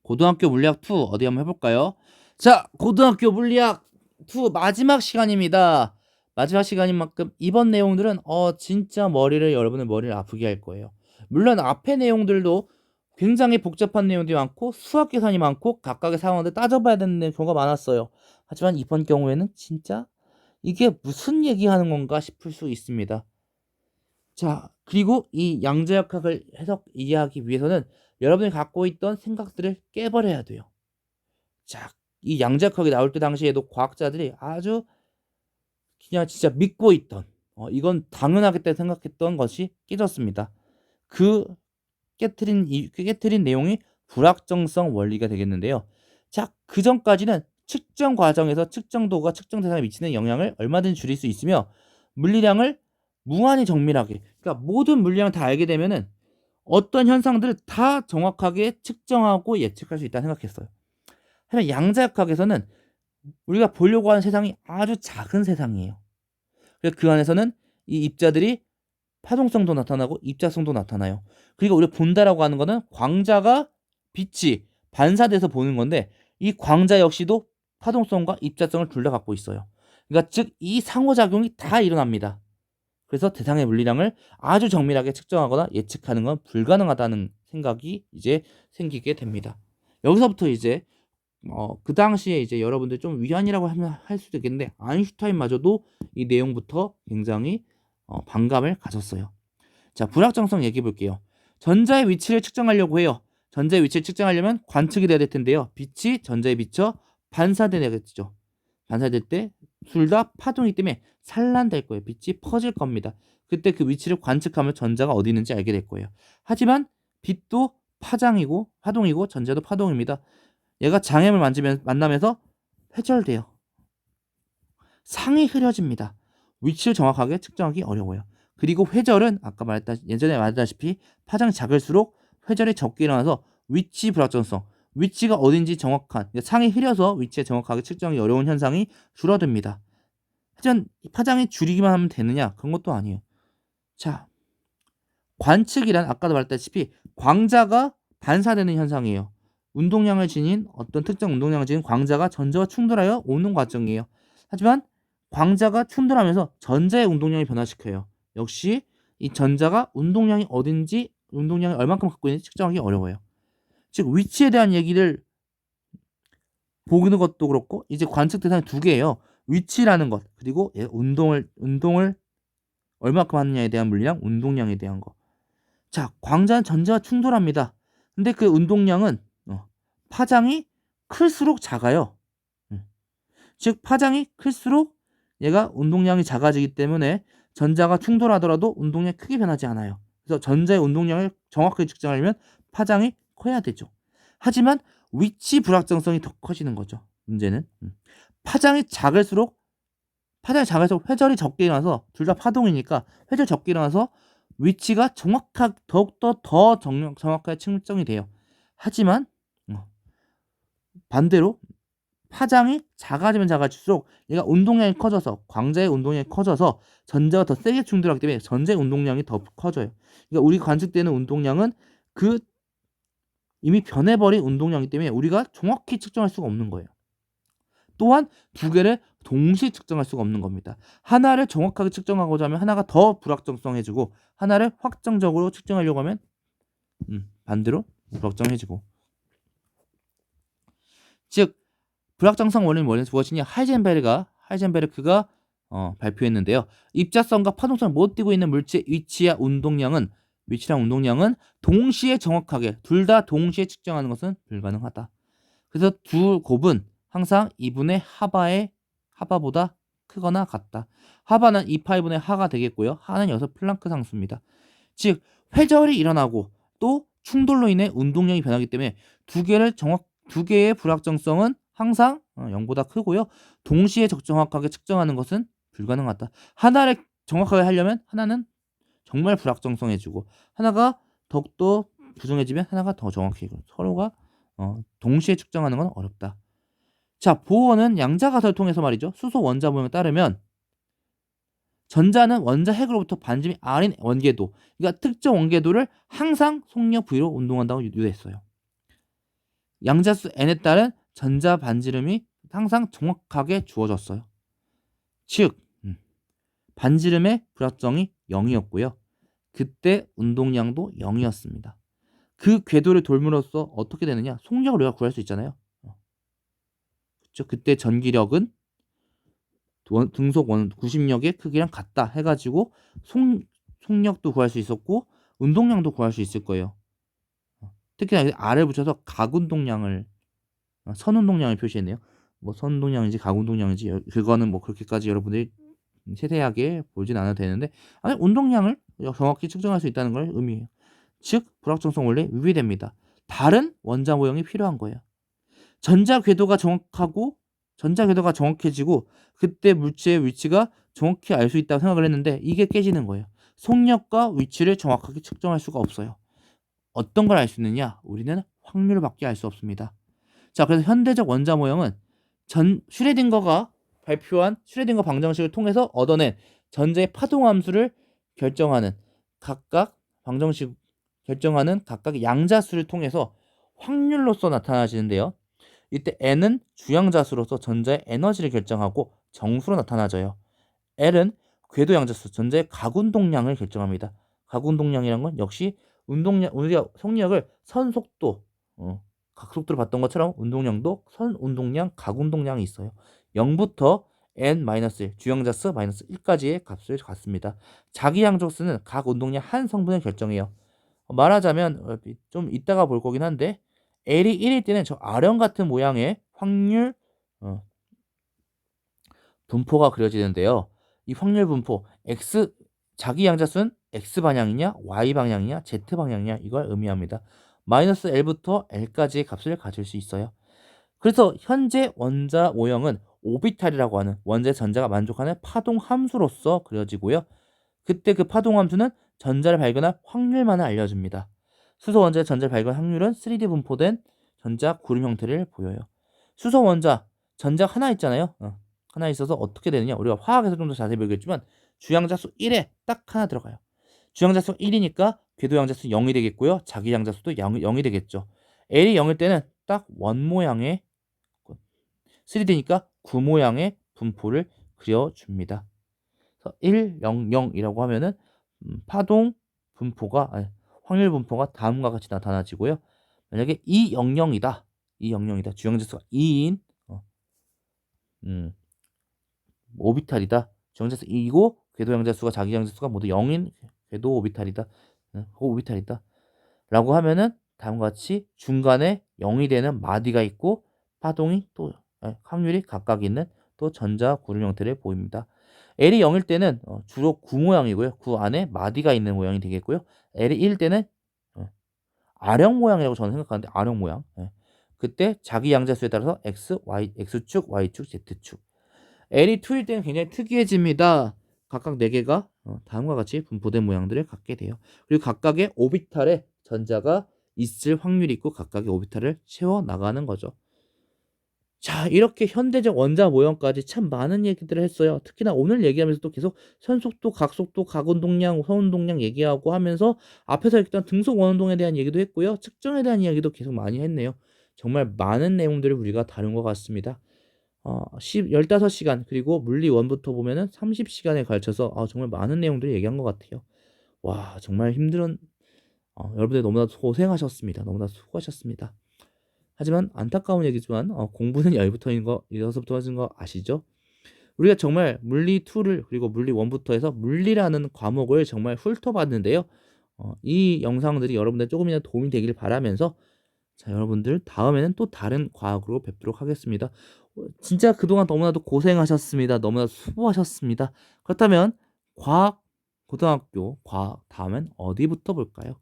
고등학교 물리학 2 어디 한번 해볼까요? 자, 고등학교 물리학 2 마지막 시간입니다. 마지막 시간인 만큼 이번 내용들은 진짜 여러분의 머리를 아프게 할 거예요. 물론 앞의 내용들도 굉장히 복잡한 내용들이 많고 수학 계산이 많고 각각의 상황들 따져봐야 되는 경우가 많았어요. 하지만 이번 경우에는 진짜 이게 무슨 얘기하는 건가 싶을 수 있습니다. 자, 그리고 이 양자역학을 이해하기 위해서는 여러분이 갖고 있던 생각들을 깨버려야 돼요. 자, 이 양자역학이 나올 때 당시에도 과학자들이 아주 그냥 진짜 믿고 있던 이건 당연하겠다 생각했던 것이 깨졌습니다. 그 깨트린 내용이 불확정성 원리가 되겠는데요. 자, 그 전까지는 측정 과정에서 측정도가 측정 대상에 미치는 영향을 얼마든지 줄일 수 있으며 물리량을 무한히 정밀하게, 그러니까 모든 물리량을 다 알게 되면은 어떤 현상들을 다 정확하게 측정하고 예측할 수 있다고 생각했어요. 하지만 양자역학에서는 우리가 보려고 하는 세상이 아주 작은 세상이에요. 그래서 그 안에서는 이 입자들이 파동성도 나타나고 입자성도 나타나요. 그리고 우리가 본다라고 하는 거는 광자가 빛이 반사돼서 보는 건데 이 광자 역시도 파동성과 입자성을 둘 다 갖고 있어요. 그러니까 즉 이 상호작용이 다 일어납니다. 그래서 대상의 물리량을 아주 정밀하게 측정하거나 예측하는 건 불가능하다는 생각이 이제 생기게 됩니다. 여기서부터 이제 그 당시에 이제 여러분들 좀 위안이라고 하면 할 수도 있겠는데 아인슈타인마저도 이 내용부터 굉장히 반감을 가졌어요. 자, 불확정성 얘기해 볼게요. 전자의 위치를 측정하려고 해요. 전자의 위치를 측정하려면 관측이 돼야 될 텐데요. 빛이 전자에 비쳐 반사되겠죠. 반사될 때 둘 다 파동이기 때문에 산란될 거예요. 빛이 퍼질 겁니다. 그때 그 위치를 관측하면 전자가 어디 있는지 알게 될 거예요. 하지만 빛도 파동이고 전자도 파동입니다. 얘가 장애물 만나면서 회절돼요. 상이 흐려집니다. 위치를 정확하게 측정하기 어려워요. 그리고 회절은 예전에 말했다시피 파장이 작을수록 회절이 적게 일어나서 위치 불확정성, 위치가 어딘지 정확한, 그러니까 상이 흐려서 위치에 정확하게 측정하기 어려운 현상이 줄어듭니다. 하지만 파장이 줄이기만 하면 되느냐? 그런 것도 아니에요. 자, 관측이란 아까도 말했다시피 광자가 반사되는 현상이에요. 어떤 특정 운동량을 지닌 광자가 전자와 충돌하여 오는 과정이에요. 하지만 광자가 충돌하면서 전자의 운동량이 변화시켜요. 역시 이 전자가 운동량이 얼만큼 갖고 있는지 측정하기 어려워요. 즉 위치에 대한 얘기를 보는 것도 그렇고 이제 관측 대상이 두 개예요. 위치라는 것 그리고 운동을 얼마큼 하느냐에 대한 물리량, 운동량에 대한 거. 자, 광자는 전자와 충돌합니다. 근데 그 운동량은 파장이 클수록 작아요. 즉 파장이 클수록 얘가 운동량이 작아지기 때문에 전자가 충돌하더라도 운동량이 크게 변하지 않아요. 그래서 전자의 운동량을 정확하게 측정하려면 파장이 커야 되죠. 하지만 위치 불확정성이 더 커지는 거죠. 문제는 파장이 작을수록 회절이 적게 일어나서 둘 다 파동이니까 회절 적게 일어나서 위치가 더욱더 정확하게 측정이 돼요. 하지만 반대로 파장이 작아지면 작아질수록 얘가 광자의 운동량이 커져서 전자가 더 세게 충돌하기 때문에 전자의 운동량이 더 커져요. 그러니까 우리 관측되는 운동량은 그 이미 변해버린 운동량이기 때문에 우리가 정확히 측정할 수가 없는 거예요. 또한 두 개를 동시에 측정할 수가 없는 겁니다. 하나를 정확하게 측정하고자 하면 하나가 더 불확정성해지고 하나를 확정적으로 측정하려고 하면 반대로 불확정해지고. 즉 불확정성 원리는 무엇이냐? 하이젠베르크가 발표했는데요. 입자성과 파동성을 못 띠고 있는 물체의 위치랑 운동량은 동시에 정확하게 둘 다 동시에 측정하는 것은 불가능하다. 그래서 두 곱은 항상 2분의 하바보다 크거나 같다. 하바는 2파이분의 하가 되겠고요. 하는 여기서 플랑크 상수입니다. 즉 회절이 일어나고 또 충돌로 인해 운동량이 변하기 때문에 두 개의 불확정성은 항상 0보다 크고요. 동시에 정확하게 측정하는 것은 불가능하다. 하나를 정확하게 하려면 하나는 정말 불확정성해지고 하나가 더욱더 부정해지면 하나가 더 정확해지고 서로가 동시에 측정하는 건 어렵다. 자, 보어는 양자가설을 통해서 말이죠. 수소 원자 모형에 따르면 전자는 원자 핵으로부터 반지름이 r인 원궤도, 그러니까 특정 원궤도를 항상 속력 v로 운동한다고 유도했어요. 양자수 n에 따른 전자 반지름이 항상 정확하게 주어졌어요. 즉 반지름의 불확정이 0이었고요. 그때 운동량도 0이었습니다. 그 궤도를 돌므로써 어떻게 되느냐? 속력을 우리가 구할 수 있잖아요. 그렇죠? 그때 전기력은 등속 90력의 크기랑 같다 해가지고 속력도 구할 수 있었고 운동량도 구할 수 있을 거예요. 특히나 R을 붙여서 각운동량을 선운동량을 표시했네요. 뭐 선운동량인지 각운동량인지 그거는 뭐 그렇게까지 여러분들이 세세하게 보진 않아도 되는데 아니 운동량을 정확히 측정할 수 있다는 걸 의미해요. 즉 불확정성 원리 위배됩니다. 다른 원자 모형이 필요한 거예요. 전자 궤도가 정확해지고 그때 물체의 위치가 정확히 알 수 있다고 생각을 했는데 이게 깨지는 거예요. 속력과 위치를 정확하게 측정할 수가 없어요. 어떤 걸 알 수 있느냐? 우리는 확률밖에 알 수 없습니다. 자, 그래서 현대적 원자 모형은 슈레딩거가 발표한 슈레딩거 방정식을 통해서 얻어낸 전자의 파동 함수를 결정하는 각각 양자수를 통해서 확률로서 나타나지는데요. 이때 n은 주양자수로서 전자의 에너지를 결정하고 정수로 나타나져요. L은 궤도 양자수, 전자의 각운동량을 결정합니다. 각운동량이란 건 역시 우리가 속력을 선속도, 각속도를 봤던 것처럼 운동량도 선운동량, 각운동량이 있어요. 0부터 n-1, 주양자수 -1까지의 값을 갖습니다. 자기양적수는 각 운동량 한 성분을 결정해요. 말하자면 좀 이따가 볼 거긴 한데 L이 1일 때는 저 아령 같은 모양의 확률 분포가 그려지는데요. 이 확률 분포 자기 양자수는 x 방향이냐 y 방향이냐 z 방향이냐 이걸 의미합니다. -L부터 L까지의 값을 가질 수 있어요. 그래서 현재 원자 모형은 오비탈이라고 하는 원자의 전자가 만족하는 파동 함수로서 그려지고요. 그때 그 파동 함수는 전자를 발견할 확률만을 알려줍니다. 수소 원자의 전자를 발견 확률은 3D 분포된 전자 구름 형태를 보여요. 수소 원자 전자 하나 있잖아요. 하나 있어서 어떻게 되느냐? 우리가 화학에서 좀 더 자세히 배우겠지만 주양자수 1에 딱 하나 들어가요. 주양자수 1이니까 궤도 양자수 0이 되겠고요. 자기 양자수도 0이 되겠죠. L이 0일 때는 딱 원 모양의 3D니까 구 모양의 분포를 그려줍니다. 1, 0, 0이라고 하면은 파동 분포가 확률 분포가 다음과 같이 나타나지고요. 만약에 2, 0, 0이다. 주양자수가 2인 오비탈이다. 주양자수 2이고 궤도 양자수가 자기 양자수가 모두 0인 궤도 오비탈이다. 오비탈이다. 라고 하면은 다음과 같이 중간에 0이 되는 마디가 있고 파동이 또 확률이 각각 있는 또 전자 구름 형태를 보입니다. L이 0일 때는 주로 구 모양이고요. 구 안에 마디가 있는 모양이 되겠고요. L이 1일 때는 아령 모양이라고 저는 생각하는데 아령 모양. 그때 자기 양자수에 따라서 X축, Y축, Z축. L이 2일 때는 굉장히 특이해집니다. 각각 4개가 다음과 같이 분포된 모양들을 갖게 돼요. 그리고 각각의 오비탈에 전자가 있을 확률이 있고 각각의 오비탈을 채워나가는 거죠. 자, 이렇게 현대적 원자 모형까지 참 많은 얘기들을 했어요. 특히나 오늘 얘기하면서 또 계속 선속도, 각속도, 각운동량, 선운동량 얘기하고 하면서 앞에서 읽던 등속 원운동에 대한 얘기도 했고요. 측정에 대한 이야기도 계속 많이 했네요. 정말 많은 내용들을 우리가 다룬 것 같습니다. 15시간 그리고 물리 1부터 보면은 30시간에 걸쳐서 정말 많은 내용들을 얘기한 것 같아요. 와, 정말 힘든 여러분들 너무나 고생하셨습니다. 너무나 수고하셨습니다. 하지만 안타까운 얘기지만 공부는 10부터부터 하신 거 아시죠? 우리가 정말 물리 2를 그리고 물리 1부터 해서 물리라는 과목을 정말 훑어봤는데요. 이 영상들이 여러분들 조금이나 도움이 되길 바라면서 자, 여러분들 다음에는 또 다른 과학으로 뵙도록 하겠습니다. 진짜 그동안 너무나도 고생하셨습니다. 너무나 수고하셨습니다. 그렇다면 고등학교 과학 다음엔 어디부터 볼까요?